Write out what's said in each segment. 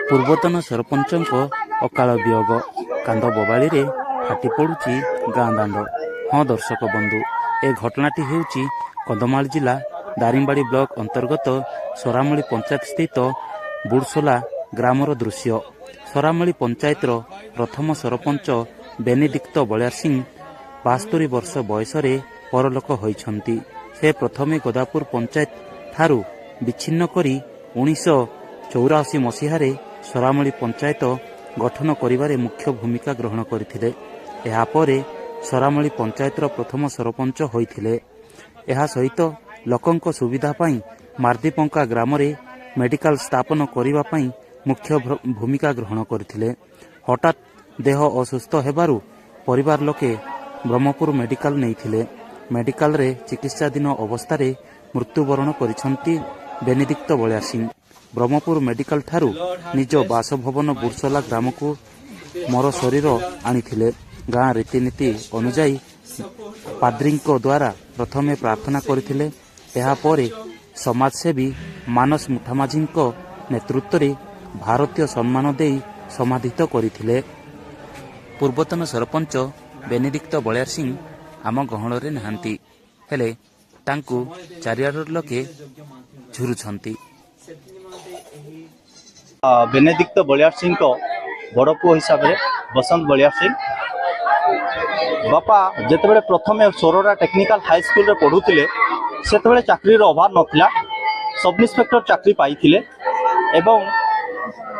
ପୂର୍ବତନ ସରପଞ୍ଚଙ୍କ ଅକାଳ ବିୟୋଗ କାନ୍ଦ ବୋବାଳିରେ ଫାଟି ପଡ଼ୁଛି ଗାଁ ଦାଣ୍ଡ। ହଁ ଦର୍ଶକ ବନ୍ଧୁ, ଏ ଘଟଣାଟି ହେଉଛି କନ୍ଧମାଳ ଜିଲ୍ଲା ଦାରିଙ୍ଗବାଡ଼ି ବ୍ଲକ ଅନ୍ତର୍ଗତ ସରାମୁଳି ପଞ୍ଚାୟତ ସ୍ଥିତ ବୁଡ଼ସୋଲା ଗ୍ରାମର ଦୃଶ୍ୟ। ସରାମୁଳି ପଞ୍ଚାୟତର ପ୍ରଥମ ସରପଞ୍ଚ ବେନିଦିକ୍ତ ବଳିଆର ସିଂ 72 ବର୍ଷ ବୟସରେ ପରଲୋକ ହୋଇଛନ୍ତି। ସେ ପ୍ରଥମେ ଗୋଦାପୁର ପଞ୍ଚାୟତ ଠାରୁ ବିଚ୍ଛିନ୍ନ କରି 1984 ମସିହାରେ ସରାମୁଳି ପଞ୍ଚାୟତ ଗଠନ କରିବାରେ ମୁଖ୍ୟ ଭୂମିକା ଗ୍ରହଣ କରିଥିଲେ। ଏହାପରେ ସରାମୁଳି ପଞ୍ଚାୟତର ପ୍ରଥମ ସରପଞ୍ଚ ହୋଇଥିଲେ। ଏହା ସହିତ ଲୋକଙ୍କ ସୁବିଧା ପାଇଁ ମାର୍ଦିପଙ୍କା ଗ୍ରାମରେ ମେଡିକାଲ ସ୍ଥାପନ କରିବା ପାଇଁ ମୁଖ୍ୟ ଭୂମିକା ଗ୍ରହଣ କରିଥିଲେ। ହଠାତ୍ ଦେହ ଅସୁସ୍ଥ ହେବାରୁ ପରିବାର ଲୋକେ ବ୍ରହ୍ମପୁର ମେଡିକାଲ ନେଇଥିଲେ। ମେଡିକାଲରେ ଚିକିତ୍ସାଧୀନ ଅବସ୍ଥାରେ ମୃତ୍ୟୁବରଣ କରିଛନ୍ତି ବେନିଦିକ୍ତ ବଳିଆର ସିଂ। ବ୍ରହ୍ମପୁର ମେଡିକାଲ ଠାରୁ ନିଜ ବାସଭବନ ବୁଡ଼ସୋଲା ଗ୍ରାମକୁ ମର ଶରୀର ଆଣିଥିଲେ। ଗାଁ ରୀତିନୀତି ଅନୁଯାୟୀ ପାଦ୍ରୀଙ୍କ ଦ୍ୱାରା ପ୍ରଥମେ ପ୍ରାର୍ଥନା କରିଥିଲେ। ଏହାପରେ ସମାଜସେବୀ ମାନସ ମୁଠାମାଝୀଙ୍କ ନେତୃତ୍ୱରେ ଭାରତୀୟ ସମ୍ମାନ ଦେଇ ସମାଧିତ କରିଥିଲେ। ପୂର୍ବତନ ସରପଞ୍ଚ ବେନିଦିକ୍ତ ବଳିଆର ସିଂ ଆମ ଗହଣରେ ନାହାନ୍ତି, ହେଲେ ତାଙ୍କୁ ଚାରିଆଡ଼ର ଲୋକେ ଝୁରୁଛନ୍ତି। ବେନିଦିକ୍ତ ବଳିଆର ସିଂଙ୍କ ବଡ଼ ପୁଅ ହିସାବରେ ବସନ୍ତ ବଳିଆର ସିଂ ବାପା ଯେତେବେଳେ ପ୍ରଥମେ ସୋରଡ଼ା ଟେକ୍ନିକାଲ ହାଇସ୍କୁଲରେ ପଢ଼ୁଥିଲେ ସେତେବେଳେ ଚାକିରିର ଅଭାବ ନଥିଲା। ସବ୍ ଇନ୍ସପେକ୍ଟର ଚାକିରି ପାଇଥିଲେ ଏବଂ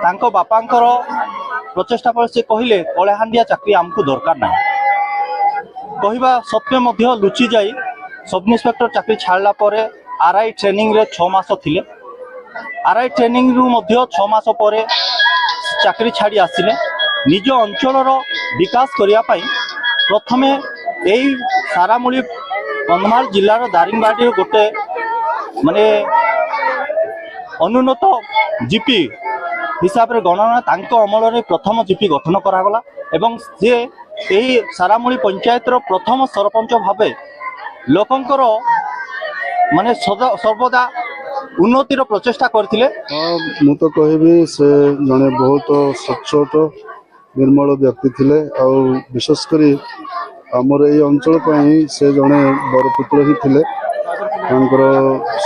ତାଙ୍କ ବାପାଙ୍କର ପ୍ରଚେଷ୍ଟା ପରେ ସେ କହିଲେ କଳାହାଣ୍ଡିଆ ଚାକିରି ଆମକୁ ଦରକାର ନାହିଁ। କହିବା ସତ୍ତ୍ୱେ ମଧ୍ୟ ଲୁଚି ଯାଇ ସବ୍ ଇନ୍ସପେକ୍ଟର ଚାକିରି ଛାଡ଼ିଲା ପରେ ଆର୍ଆଇ ଟ୍ରେନିଂରେ 6 ମାସ ଥିଲେ। ଆର୍ଆଇ ଟ୍ରେନିଂରୁ ମଧ୍ୟ 6 ମାସ ପରେ ଚାକିରି ଛାଡ଼ି ଆସିଲେ। ନିଜ ଅଞ୍ଚଳର ବିକାଶ କରିବା ପାଇଁ ପ୍ରଥମେ ଏଇ ସାରାମୁଳି କନ୍ଧମାଳ ଜିଲ୍ଲାର ଦାରିଙ୍ଗବାଡ଼ିର ଗୋଟେ ଅନୁନ୍ନତ ଜିପି ହିସାବରେ ଗଣନା ତାଙ୍କ ଅମଳରେ ପ୍ରଥମ ଜିପି ଗଠନ କରାଗଲା ଏବଂ ସେ ଏହି ସାରାମୁଳି ପଞ୍ଚାୟତର ପ୍ରଥମ ସରପଞ୍ଚ ଭାବେ ଲୋକଙ୍କର ସର୍ବଦା ଉନ୍ନତିର ପ୍ରଚେଷ୍ଟା କରିଥିଲେ। ମୁଁ ତ କହିବି ସେ ଜଣେ ବହୁତ ସଚ୍ଚୋଟ ନିର୍ମଳ ବ୍ୟକ୍ତି ଥିଲେ। ଆଉ ବିଶେଷ କରି ଆମର ଏଇ ଅଞ୍ଚଳ ପାଇଁ ସେ ଜଣେ ବରପୁତ୍ର ହିଁ ଥିଲେ। ତାଙ୍କର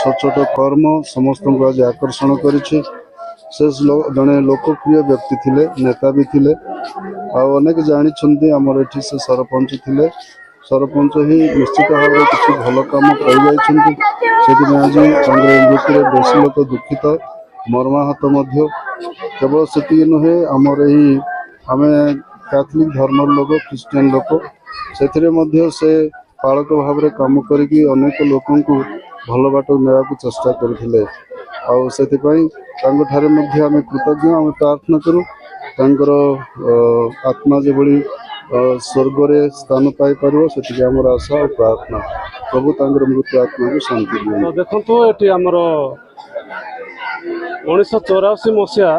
ସଚ୍ଚୋଟ କର୍ମ ସମସ୍ତଙ୍କୁ ଆଜି ଆକର୍ଷଣ କରିଛି। ସେ ଜଣେ ଲୋକପ୍ରିୟ ବ୍ୟକ୍ତି ଥିଲେ, ନେତା ବି ଥିଲେ। ଆଉ ଅନେକ ଜାଣିଛନ୍ତି ଆମର ଏଠି ସେ ସରପଞ୍ଚ ଥିଲେ। ସରପଞ୍ଚ ହିଁ ନିଶ୍ଚିତ ଭାବରେ କିଛି ଭଲ କାମ କରିଯାଇଛନ୍ତି। ସେଥିପାଇଁ ଆଜି ତାଙ୍କର ମୃତ୍ୟୁରେ ବେଶୀ ଲୋକ ଦୁଃଖିତ, ମର୍ମାହତ ମଧ୍ୟ। କେବଳ ସେତିକି ନୁହେଁ, ଆମର ଆମେ କ୍ୟାଥଲିକ ଧର୍ମର ଲୋକ, ଖ୍ରୀଷ୍ଟିଆନ ଲୋକ, ସେଥିରେ ମଧ୍ୟ ସେ ପାଳକ ଭାବରେ କାମ କରିକି ଅନେକ ଲୋକଙ୍କୁ ଭଲ ବାଟକୁ ନେବାକୁ ଚେଷ୍ଟା କରିଥିଲେ। ଆଉ ସେଥିପାଇଁ ତାଙ୍କଠାରେ ମଧ୍ୟ ଆମେ କୃତଜ୍ଞ। ଆମେ ପ୍ରାର୍ଥନା କରୁ ତାଙ୍କର ଆତ୍ମା ଯେଭଳି ସ୍ୱର୍ଗରେ ସ୍ଥାନ ପାଇପାରିବ, ସେତିକି ଆମର ଆଶା ଓ ପ୍ରାର୍ଥନା। ପ୍ରଭୁ ତାଙ୍କର ମୃତ୍ୟୁ ଆତ୍ମାକୁ ଶାନ୍ତି ଦିଅନ୍ତୁ। ଦେଖନ୍ତୁ, ଏଠି ଆମର 1984 ମସିହା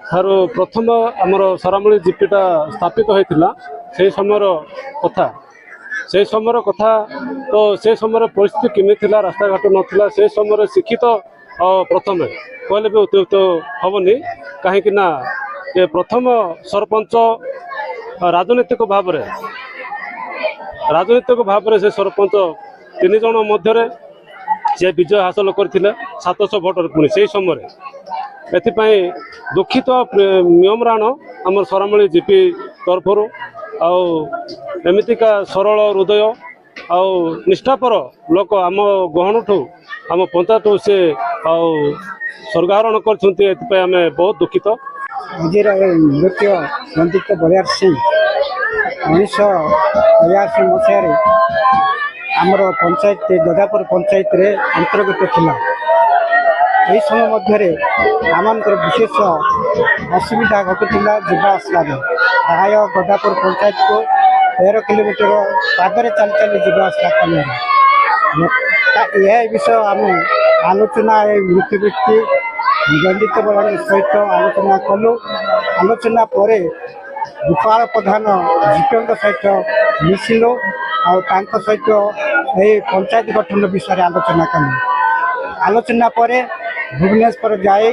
ଠାରୁ ପ୍ରଥମ ଆମର ସରାମୁଳି ଜିପିଟା ସ୍ଥାପିତ ହୋଇଥିଲା। ସେହି ସମୟର କଥା ତ ସେ ସମୟର ପରିସ୍ଥିତି କେମିତି ଥିଲା, ରାସ୍ତାଘାଟ ନଥିଲା। ସେ ସମୟରେ ଶିକ୍ଷିତ ପ୍ରଥମେ କହିଲେ ବି ଅତ୍ୟୁକ୍ତ ହେବନି, କାହିଁକି ନା ଏ ପ୍ରଥମ ସରପଞ୍ଚ ରାଜନୈତିକ ଭାବରେ ସେ ସରପଞ୍ଚ 3 ଜଣ ମଧ୍ୟରେ ସେ ବିଜୟ ହାସଲ କରିଥିଲେ 700 ଭୋଟରେ। ପୁଣି ସେହି ସମୟରେ ଏଥିପାଇଁ ଦୁଃଖିତ ନିୟମରାଣ ଆମର ସରାମୁଳି ଜିପି ତରଫରୁ। ଆଉ ଏମିତିକା ସରଳ ହୃଦୟ ଆଉ ନିଷ୍ଠାପର ଲୋକ ଆମ ଗହଣଠୁ, ଆମ ପଞ୍ଚାୟତଠୁ ସେ ଆଉ ସ୍ୱର୍ଗାରୋହଣ କରିଛନ୍ତି। ଏଥିପାଇଁ ଆମେ ବହୁତ ଦୁଃଖିତ। ଆଜିର ମୃତ୍ୟୁ ବେନିଦିକ୍ତ ବଳିଆର ସିଂ 1982 ମସିହାରେ ଆମର ପଞ୍ଚାୟତ ଗୋଦାପୁର ପଞ୍ଚାୟତରେ ଅନ୍ତର୍ଗତ ଥିଲା। ଏହି ସମୟ ମଧ୍ୟରେ ଆମମାନଙ୍କର ବିଶେଷ ଅସୁବିଧା ଘଟୁଥିଲା ଯିବା ଆସିବାରେ। ପ୍ରାୟ ଗୋଦାପୁର ପଞ୍ଚାୟତକୁ 13 କିଲୋମିଟର ପାଦରେ ଚାଲି ଚାଲି ଯିବା ଆସିବା କଲେ। ଏହା ବିଷୟ ଆମେ ଆଲୋଚନା ମୃତ୍ୟୁ ବ୍ୟକ୍ତି ବେନିଦିକ୍ତ ବଳିଆରଙ୍କ ସହିତ ଆଲୋଚନା କଲୁ। ଆଲୋଚନା ପରେ ଗୋପାଳ ପ୍ରଧାନ ଜିପିଙ୍କ ସହିତ ମିଶିଲୁ ଆଉ ତାଙ୍କ ସହିତ ଏହି ପଞ୍ଚାୟତ ଗଠନ ବିଷୟରେ ଆଲୋଚନା କଲୁ। ଆଲୋଚନା ପରେ ଭୁବନେଶ୍ୱର ଯାଇ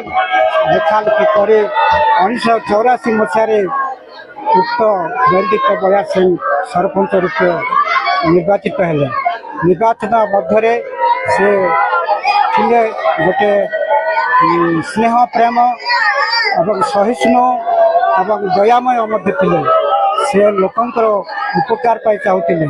ଲେଖାଲେଖି କରି 1984 ମସିହାରେ ଉକ୍ତ ବୈଦିକ ବଳିଆ ସିଂ ସରପଞ୍ଚ ରୂପେ ନିର୍ବାଚିତ ହେଲେ। ନିର୍ବାଚନ ମଧ୍ୟରେ ସେ ଥିଲେ ଗୋଟେ ସ୍ନେହ ପ୍ରେମ ଏବଂ ସହିଷ୍ଣୁ ଏବଂ ଦୟାମୟ ମଧ୍ୟ ଥିଲେ। ସେ ଲୋକଙ୍କର ଉପକାର ପାଇଁ ଚାହୁଁଥିଲେ।